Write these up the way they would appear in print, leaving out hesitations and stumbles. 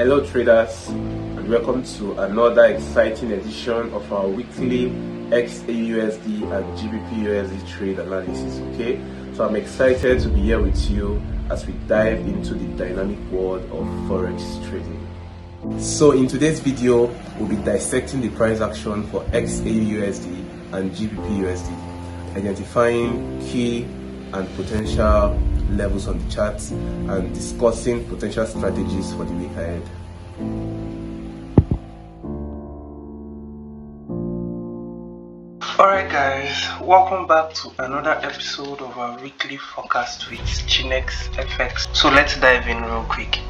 Hello traders, and welcome to another exciting edition of our weekly XAUSD and GBPUSD trade analysis. Okay, so I'm excited to be here with you as we dive into the dynamic world of forex trading. So in today's video, we'll be dissecting the price action for XAUSD and GBPUSD, identifying key and potential levels on the charts and discussing potential strategies for the week ahead. Alright guys, welcome back to another episode of our weekly forecast with Chinex FX. So let's dive in real quick.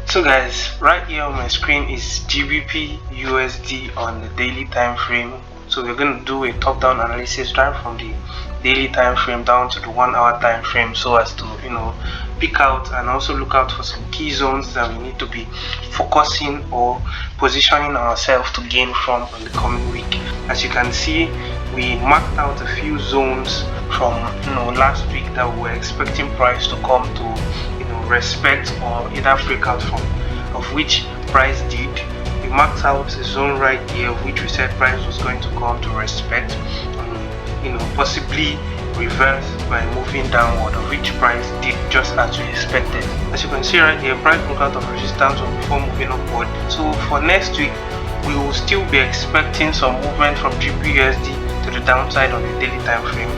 So guys, right here on my screen is GBP USD on the daily time frame. So we're going to do a top-down analysis right from the daily time frame down to the 1 hour time frame, so as to pick out and also look out for some key zones that we need to be focusing or positioning ourselves to gain from in the coming week. As you can see, we marked out a few zones from last week that we were expecting price to come to respect or either break out from, of which price did. We marked out a zone right here of which we said price was going to come to respect, possibly reverse by moving downward, of which price did just as we expected. As you can see right here, price broke out of resistance before moving upward. So for next week, we will still be expecting some movement from GBPUSD to the downside on the daily time frame.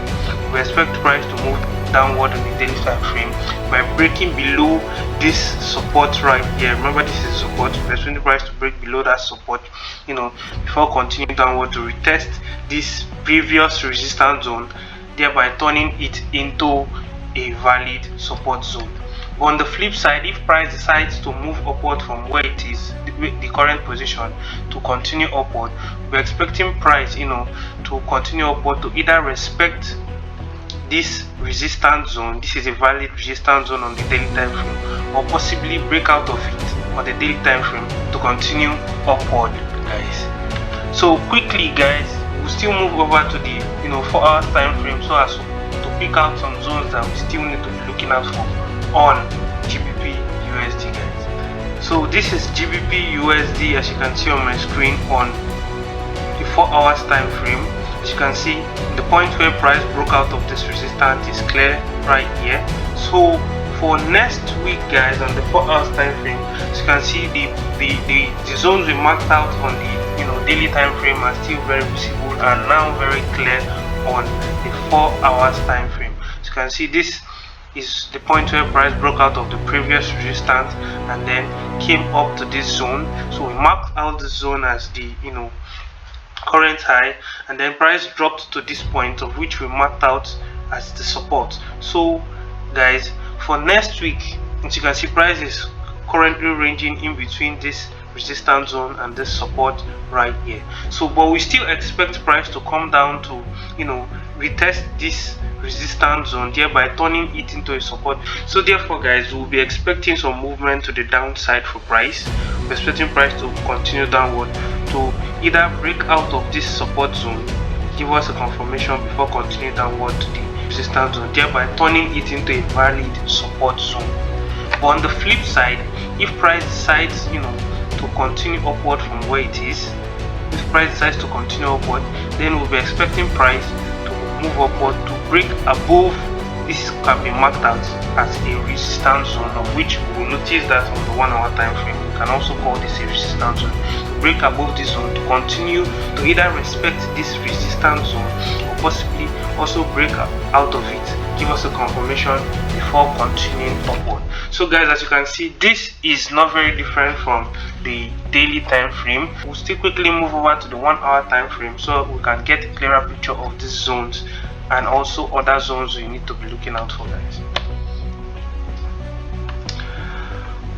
We expect price to move downward on the daily time frame by breaking below this support right here. Remember, this is support. We're expecting the price to break below that support, before continuing downward to retest this previous resistance zone, thereby turning it into a valid support zone. But on the flip side, if price decides to move upward from where it is, the current position, to continue upward, we're expecting price to continue upward to either respect this resistance zone. This is a valid resistance zone on the daily time frame, or possibly break out of it on the daily time frame to continue upward, guys. So quickly guys, we'll still move over to the 4 hour time frame so as to pick out some zones that we still need to be looking out for on GBP USD, guys. So this is GBP USD, as you can see on my screen, on the 4 hours time frame. As you can see, the point where price broke out of this resistance is clear right here. So for next week, guys, on the 4 hours time frame, as you can see, the zones we marked out on the daily time frame are still very visible and now very clear on the 4 hours time frame. As you can see, this is the point where price broke out of the previous resistance and then came up to this zone. So we marked out the zone as the current high, and then price dropped to this point, of which we marked out as the support. So guys, for next week, as you can see, price is currently ranging in between this resistance zone and this support right here. So but we still expect price to come down to retest this resistance zone, thereby turning it into a support. So therefore guys, we'll be expecting some movement to the downside for price. We're expecting price to continue downward to either break out of this support zone, give us a confirmation before continuing downward to the resistance zone, thereby turning it into a valid support zone. But on the flip side, if price decides to continue upward from where it is, if price decides to continue upward, then we'll be expecting price to move upward to break above. This can be marked out as a resistance zone, of which we will notice that on the 1 hour time frame. We can also call this a resistance zone. To break above this zone to continue to either respect this resistance zone or possibly also break out of it, give us a confirmation before continuing upward. So guys, as you can see, this is not very different from the daily time frame. We'll still quickly move over to the 1 hour time frame so we can get a clearer picture of these zones and also other zones you need to be looking out for, guys.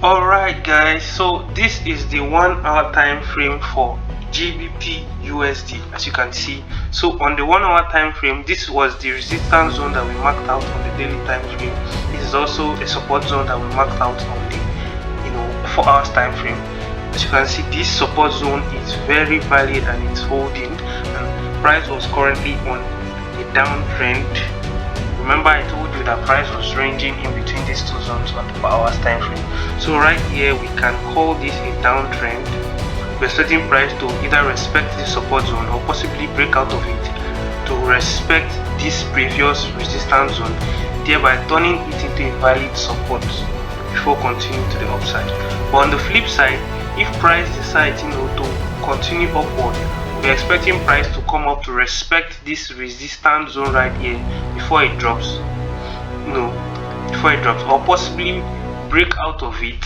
Alright guys, so this is the 1 hour time frame for GBP USD, as you can see. So on the 1 hour time frame, this was the resistance zone that we marked out on the daily time frame. This is also a support zone that we marked out on the 4 hours time frame. As you can see, this support zone is very valid and it's holding, and price was currently on a downtrend. Remember, I told you that price was ranging in between these two zones on the per hours time frame. So right here we can call this a downtrend. We're expecting price to either respect this support zone or possibly break out of it to respect this previous resistance zone, thereby turning it into a valid support before continuing to the upside. But on the flip side, if price decides to continue upward, we're expecting price to come up to respect this resistance zone right here before it drops. Or possibly break out of it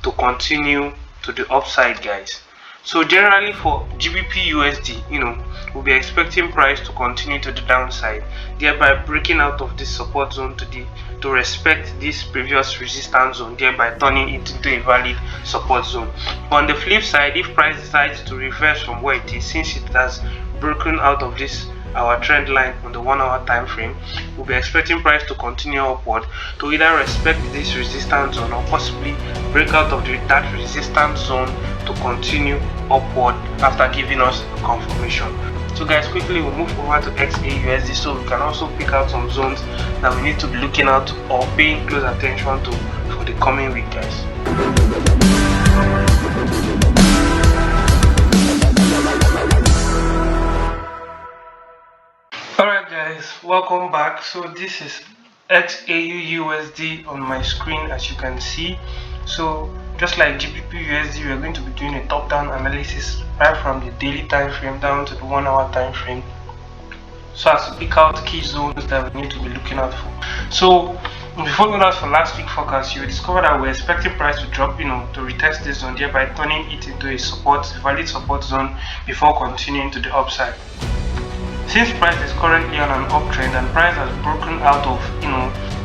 to continue to the upside, guys. So generally for GBP USD, we'll be expecting price to continue to the downside, thereby breaking out of this support zone to respect this previous resistance zone, thereby turning it into a valid support zone. But on the flip side, if price decides to reverse from where it is, since it has broken out of this our trend line on the 1 hour time frame, we'll be expecting price to continue upward to either respect this resistance zone or possibly break out of that resistance zone to continue upward after giving us confirmation. So guys, quickly we'll move over to XAUSD so we can also pick out some zones that we need to be looking out or paying close attention to for the coming week, guys. Alright guys, welcome back. So this is XAUUSD on my screen, as you can see. So just like GBP USD, we're going to be doing a top-down analysis right from the daily time frame down to the 1 hour time frame, so as to pick out key zones that we need to be looking out for. So if you followed us for last week forecast, you will discover that we're expecting price to drop, to retest this zone, thereby turning it into a valid support zone before continuing to the upside. Since price is currently on an uptrend and price has broken out of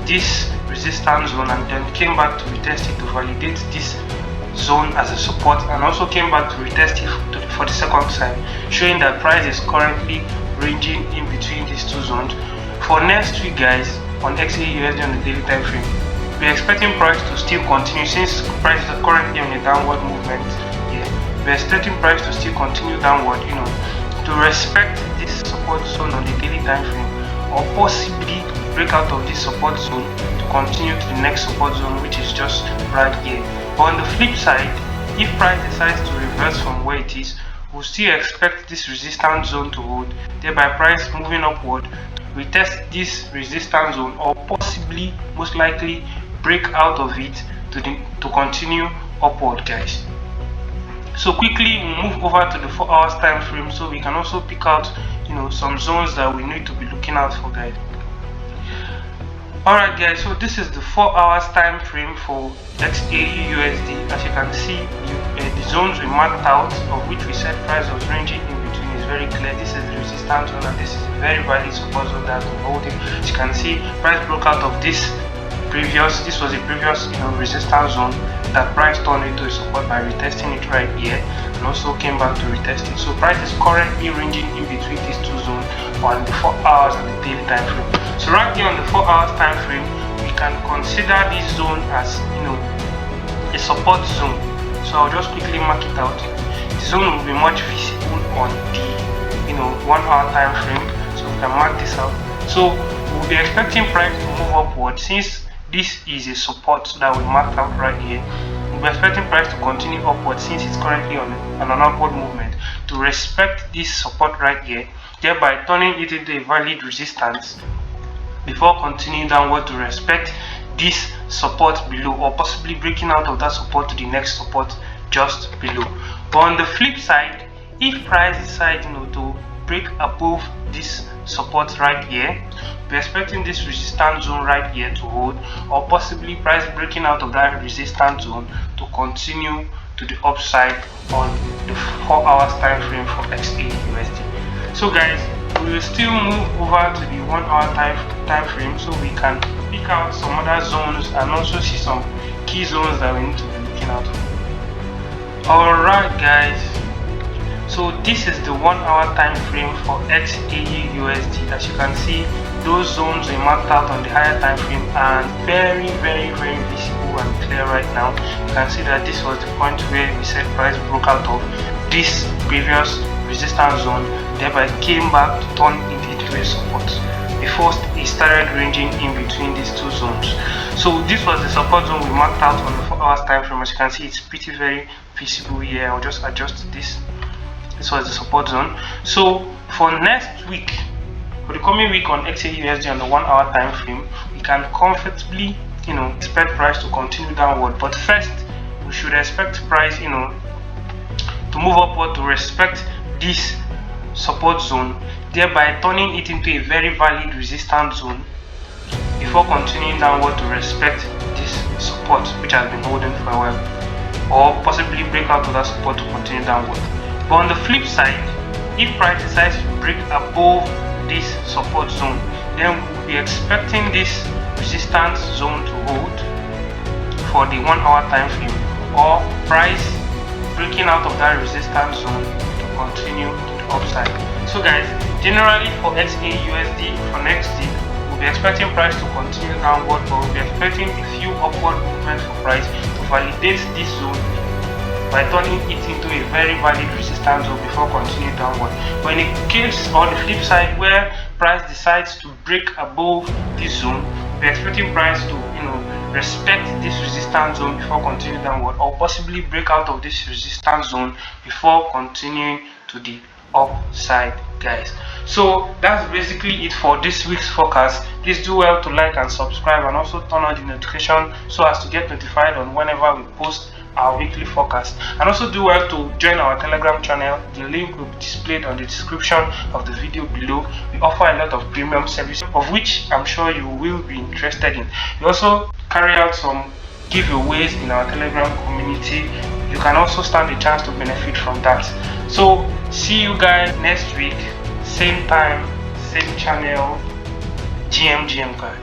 this resistance zone and then came back to retest it to validate this zone as a support, and also came back to retest it for the second time, showing that price is currently ranging in between these two zones. For next week, guys, on XAUSD on the daily time frame, we're expecting price to still continue, since price is currently on a downward movement. We're expecting price to still continue downward, to respect this support zone on the daily time frame, or possibly break out of this support zone to continue to the next support zone, which is just right here. But on the flip side, if price decides to reverse from where it is, we'll still expect this resistance zone to hold, thereby price moving upward, retest this resistance zone, or possibly most likely break out of it to continue upward, guys. So quickly we'll move over to the 4 hours time frame so we can also pick out some zones that we need to be looking out for, guys. Alright guys, so this is the 4 hours time frame for XAUUSD. As you can see, the zones we marked out, of which we said price was ranging in between, is very clear. This is the resistance zone and this is a very valid support zone that we're holding. As you can see, price broke out of this was a previous resistance zone that price turned into a support by retesting it right here, and also came back to retest it. So price is currently ranging in between these two zones on the 4 hours and the daily time frame. So right here on the 4 hours time frame, we can consider this zone as a support zone. So I'll just quickly mark it out. The zone will be much visible on the 1 hour time frame, so we can mark this out. So we'll be expecting price to move upward, since this is a support that we marked out right here. We'll be expecting price to continue upward, since it's currently on an upward movement, to respect this support right here, thereby turning it into a valid resistance before continuing downward to respect this support below, or possibly breaking out of that support to the next support just below. But on the flip side, if price decides to break above this support right here, we're expecting this resistance zone right here to hold, or possibly price breaking out of that resistance zone to continue to the upside on the 4 hours time frame for XAUSD. So guys, we will still move over to the 1 hour time frame so we can pick out some other zones and also see some key zones that we need to be looking out for. Alright guys, so this is the 1 hour time frame for XAUUSD. As you can see, those zones we marked out on the higher time frame are very visible and clear right now. You can see that this was the point where we said price broke out of this previous resistance zone, thereby came back to turn into a support before it started ranging in between these So this was the support zone we marked out on the 4 hours time frame. As you can see, it's pretty very visible here. I'll just adjust this. This was the support zone. So for next week, for the coming week on XAUSD on the 1 hour time frame, we can comfortably, expect price to continue downward. But first, we should expect price, to move upward to respect this support zone, thereby turning it into a very valid resistance zone before continuing downward to respect this support which has been holding for a while, or possibly break out of that support to continue downward. But on the flip side, if price decides to break above this support zone, then we'll be expecting this resistance zone to hold for the 1 hour time frame, or price breaking out of that resistance zone to continue to the upside. So guys, generally for XAUSD for next week, we'll be expecting price to continue downward, but we'll be expecting a few upward movements for price to validate this zone by turning it into a very valid resistance zone before continuing downward. But in the case or the flip side where price decides to break above this zone, we'll be expecting price to respect this resistance zone before continuing downward, or possibly break out of this resistance zone before continuing to the upside, guys. So that's basically it for this week's forecast. Please do well to like and subscribe, and also turn on the notification so as to get notified on whenever we post our weekly forecast. And also do well to join our Telegram channel. The link will be displayed on the description of the video below. We offer a lot of premium services, of which I'm sure you will be interested in. We also carry out some giveaways in our Telegram community. You can also stand a chance to benefit from that. So see you guys next week, same time, same channel. GM guys.